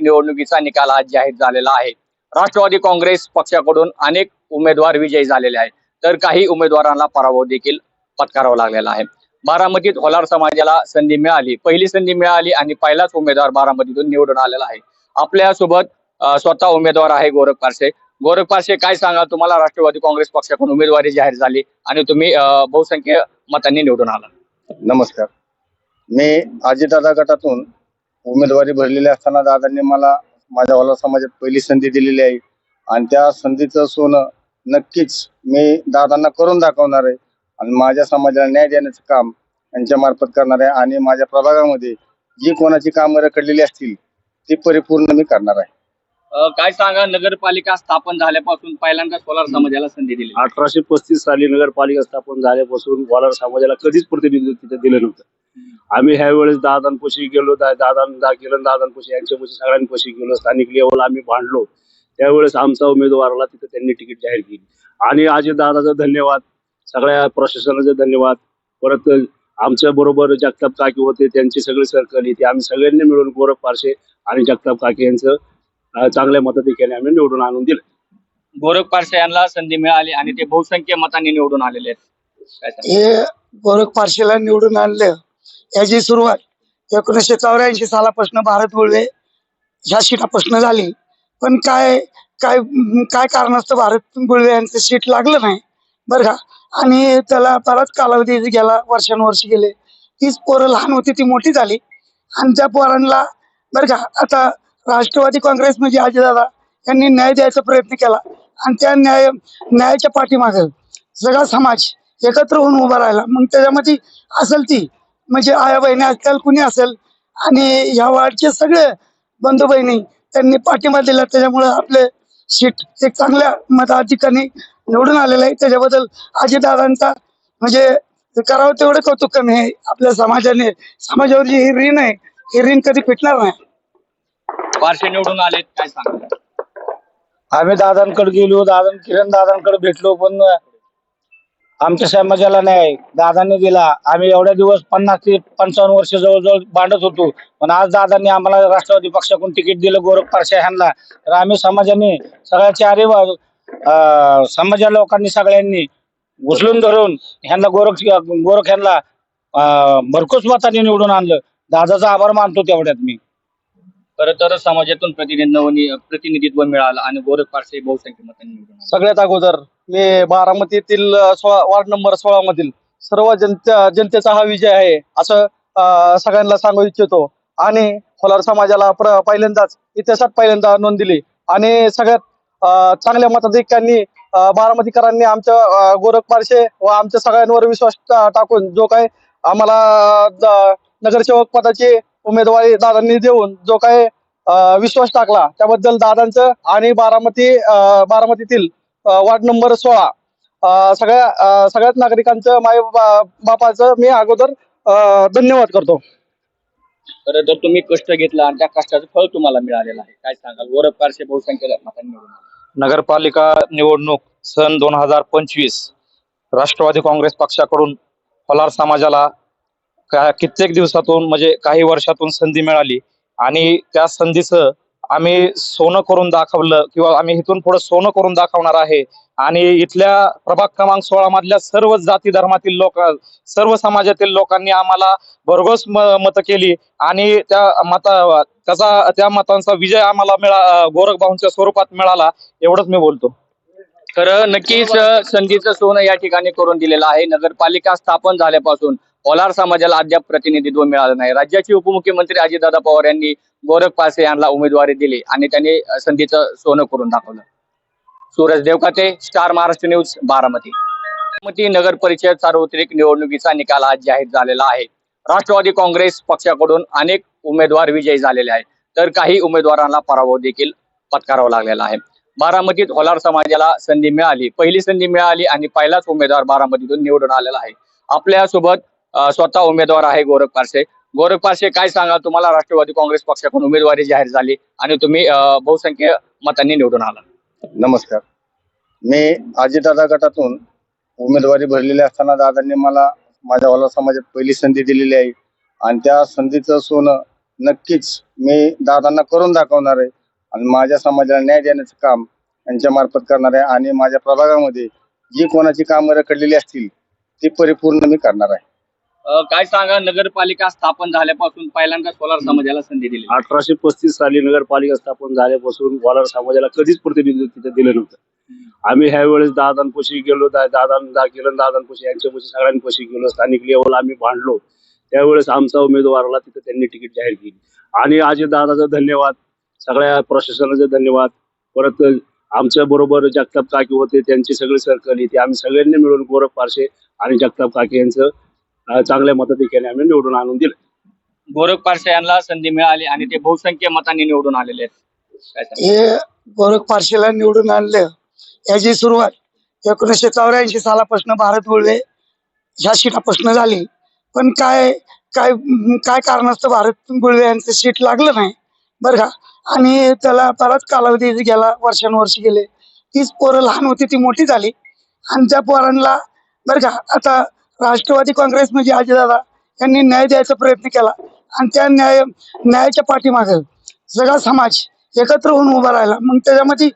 निवडणुकीचा निकाल आज जाहीर झालेला आहे। राष्ट्रवादी काँग्रेस पक्षाकडून अनेक उमेदवार विजयी झालेले आहेत, तर काही उमेदवारांना पराभव देखील पत्करावा लागलेला आहे। बारामतीत होलार समाजाला संधी मिळाली, पहिली संधी मिळाली आणि पहिलाच उमेदवार बारामतीतून निवडून आलेला आहे। आपल्या सोबत स्वतः उमेदवार आहे गोरख पारसे। गोरख पारसे, काय सांगाल, तुम्हाला राष्ट्रवादी काँग्रेस पक्षाकडून उमेदवारी जाहीर झाली आणि तुम्ही बहुसंख्य मतांनी निवडून आला। नमस्कार, मी अजितदादा गटातून उमेदवारी भरलेली असताना दादांनी मला माझ्या होलार समाजात पहिली संधी दिलेली आहे आणि त्या संधीचं सोनं नक्कीच मी दादांना करून दाखवणार आहे आणि माझ्या समाजाला न्याय देण्याचं काम यांच्या मार्फत करणार आहे आणि माझ्या प्रभागामध्ये जी कोणाची कामं रखडलेली असतील ती परिपूर्ण मी करणार आहे। काय सांगा, नगरपालिका स्थापन झाल्यापासून पहिल्यांदा होलार समाजाला संधी दिली। 1835 साली नगरपालिका स्थापन झाल्यापासून होलार समाजाला कधीच प्रतिनिधित्व तिथे दिलं नव्हतं। आम्ही ह्या वेळेस दादांपाशी गेलो, दादांपाशी यांच्यापाशी सगळ्यांपाशी गेलो, स्थानिक लेवल आम्ही भांडलो। त्यावेळेस आमचा उमेदवाराला तिथे त्यांनी तिकीट जाहीर केली आणि अजितदादाचा धन्यवाद, सगळ्या प्रशासनाचा धन्यवाद। परत आमच्या बरोबर जगताप काकी होते, त्यांची सगळी सर्कल इथे आम्ही सगळ्यांनी मिळून गोरख पारसे आणि जगताप काकी यांचं चांगल्या मताधिक्याने आम्ही निवडून आणून दिलं। गोरख पारसे यांना संधी मिळाली आणि ते बहुसंख्य मतांनी निवडून आलेले आहेत। हे गोरख पारसेला निवडून आणलं याची सुरुवात 1984 सालापासून भारत गुळवे ह्या सीटापासून झाली, पण काय काय काय कारणास्तव भारत गुळवे यांचं सीट लागलं नाही बरं का। आणि त्याला बराच कालावधी गेला, वर्षानुवर्ष गेले, तीच पोरं लहान होती ती मोठी झाली आणि त्या पोरांना बरं का आता राष्ट्रवादी काँग्रेस म्हणजे अजितदादा यांनी न्याय द्यायचा प्रयत्न केला आणि त्या न्यायाच्या पाठीमागे सगळा समाज एकत्र होऊन उभा राहिला। मग त्याच्यामध्ये असेल ती म्हणजे आया बहिणी असतील, कुणी असेल, आणि ह्या वार्डचे सगळे बंधू बहिणी त्यांनी पाठिंबा दिला, त्याच्यामुळे आपले सीट एक चांगल्या मताधिकाने निवडून आलेलं आहे। त्याच्याबद्दल अजितदादांचा म्हणजे करावं तेवढं कौतुक कमी आहे। आपल्या समाजावर जी ही ऋण आहे, ही ऋण कधी फिटणार नाही। पारसे निवडून आलेत, काय सांगा? आम्ही दादांकडे गेलो, किरण दादांकडे भेटलो, पण आमच्या समाजाला न्याय दादांनी दिला। आम्ही एवढ्या दिवस 50 ते 55 वर्ष जवळजवळ भांडत होतो, पण आज दादांनी आम्हाला राष्ट्रवादी पक्षाकडून तिकीट दिलं गोरख पारसे यांना। तर आम्ही समाजाने सगळ्या समाजा लोकांनी सगळ्यांनी उचलून धरून ह्यांना गोरख ह्यांना भरघोस मताने निवडून आणलं। दादाचा आभार मानतो तेवढ्यात मी। खरं तर समाजातून प्रतिनिधित्व मिळालं आणि गोरख पारसे बहुसंख्य मतांनी निवडून आले। सगळ्यात अगोदर मी बारामतीतील वार्ड नंबर 16 मधील सर्व जनतेचा हा विजय आहे असं सगळ्यांना सांगू इच्छितो आणि होलार समाजाला पहिल्यांदाच इतिहासात पहिल्यांदा नोंद दिली आणि सगळ्यात चांगल्या मताधिक्यांनी बारामतीकरांनी आमच्या गोरख पारसे व आमच्या सगळ्यांवर विश्वास टाकून जो काय आम्हाला नगरसेवक पदाची उमेदवारी दादांनी देऊन जो काय विश्वास टाकला त्याबद्दल दादांचं आणि बारामतीतील वार्ड नंबर 16 सगळ्याच नागरिकांचं माय बापाचं मी अगोदर धन्यवाद करतो। खरं तर तुम्ही कष्ट घेतला आणि त्या कष्टाचं फळ तुम्हाला मिळालेलं आहे, काय सांगाल? गोरख पारसे बहुसंख्य मतांनी निवडून आले। नगरपालिका निवडणूक सन 2025 राष्ट्रवादी काँग्रेस पक्षाकडून होलार समाजाला कित्येक दिवसातून म्हणजे काही वर्षातून संधी मिळाली आणि त्या संधीचं आम्ही सोनं करून दाखवलं किंवा आम्ही इथून पुढे सोनं करून दाखवणार आहे। आणि इथल्या प्रभाग क्रमांक 16 मधल्या सर्व जाती धर्मातील लोक, सर्व समाजातील लोकांनी आम्हाला भरघोस मतं केली आणि त्या मतांचा विजय आम्हाला गोरख भाऊंच्या स्वरूपात मिळाला, एवढंच मी बोलतो। खरं नक्कीच संधीचं सोनं या ठिकाणी करून दिलेलं आहे। नगरपालिका स्थापन झाल्यापासून होलार समाजाला अद्याप प्रतिनिधित्व मिळालं नाही। राज्याचे उपमुख्यमंत्री अजितदादा पवार यांनी गोरख पारसे यांना उमेदवारी दिली आणि त्यांनी संधीचं सोनं करून दाखवलं। सूरज देवकाते, स्टार महाराष्ट्र न्यूज, बारामती नगर परिषद सार्वत्रिक निवडणुकीचा निकाल आज जाहीर झालेला आहे। राष्ट्रवादी काँग्रेस पक्षाकडून अनेक उमेदवार विजयी झालेले आहेत, तर काही उमेदवारांना पराभव देखील पत्करावा लागलेला आहे। बारामतीत होलार समाजाला संधी मिळाली, पहिली संधी मिळाली आणि पहिलाच उमेदवार बारामतीतून निवडून आलेला आहे। आपल्या सोबत स्वतः उमेदवार आहे गोरख पारसे। गोरख पारसे, काय सांगाल, तुम्हाला राष्ट्रवादी काँग्रेस पक्षाकडून उमेदवारी जाहीर झाली आणि तुम्ही बहुसंख्य मतांनी निवडून आला। नमस्कार, मी अजितदादा गटातून उमेदवारी भरलेली असताना दादांनी मला माझ्या होलार समाजात पहिली संधी दिलेली आहे आणि त्या संधीचं सोनं नक्कीच मी दादांना करून दाखवणार आहे आणि माझ्या समाजाला न्याय देण्याचं काम यांच्या मार्फत करणार आहे आणि माझ्या प्रभागामध्ये जी कोणाची कामं रखडलेली असतील ती परिपूर्ण मी करणार आहे. काय सांगा, नगरपालिका स्थापन झाल्यापासून पहिल्यांदाच कोलार समाजाला संधी दिली. 1835 साली नगरपालिका स्थापन झाल्यापासून वालार समाजाला कधीच प्रतिनिधित्व तिथे दिलं नव्हतं. आम्ही ह्या वेळेस दादांपाशी गेलो, दादांपाशी यांच्यापाशी सगळ्यांपाशी गेलो. स्थानिक लेवल आम्ही भांडलो. त्यावेळेस आमचा उमेदवाराला तिथे त्यांनी तिकीट जाहीर केली आणि अजितदादाचा धन्यवाद, सगळ्या प्रशासनाचा धन्यवाद. परत आमच्या बरोबर जगताप काकी होते, त्यांची सगळी सर्कल येते. आम्ही सगळ्यांनी मिळून गोरख पारशे आणि जगताप काकी यांचं चांगल्या मताधिक्याने आम्ही निवडून आणून दिलं. गोरख पारसे यांना संधी मिळाली आणि ते बहुसंख्य मतांनी निवडून आलेले आहेत. काय सांगा? हे गोरख पारशीला निवडून आणलं याची सुरुवात 1984 सालापासून भारत गुळवे ह्या सीटापासून झाली. पण काय काय काय कारणास्तव भारत गुळवे यांचं सीट लागलं नाही बरं का. आणि त्याला बराच कालावधी गेला, वर्षानुवर्ष गेले. तीच पोरं लहान होती ती मोठी झाली आणि त्या पोरांना बरं का आता राष्ट्रवादी काँग्रेस म्हणजे अजितदादा यांनी न्याय द्यायचा प्रयत्न केला आणि त्या न्यायाच्या पाठीमागे सगळा समाज एकत्र होऊन उभा राहिला. मग त्याच्यामध्ये